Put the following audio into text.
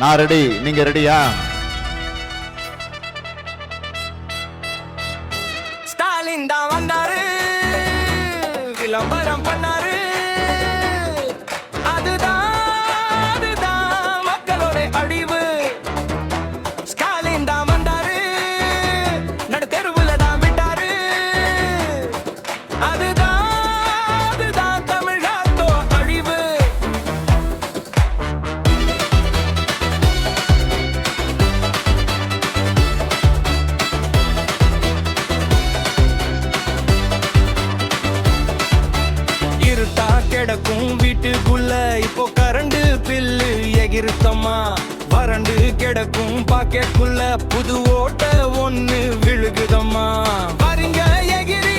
நான் ரெடி, நீங்க ரெடியா? ஸ்டாலின் தான் வந்தாரு, விளம்பரம் பண்ணாரு. அதுதான் அதுதான் மக்களோட அழிவு. ஸ்டாலின் தான் வந்தாரு, நடு தெருவுல தான் விட்டாரு. அதுதான் அதுதான் தமிழ்நாட்டோ அழிவு. இருட்டா கிடக்கும் வீட்டுக்குள்ள இப்போ கரண்ட் பில்லு எகிருத்தம்மா. வறண்டு கிடக்கும் பாக்கெட்டுக்குள்ள புது ஓட்ட ஒண்ணு விழுகுதம்மா. பாருங்க எகிரி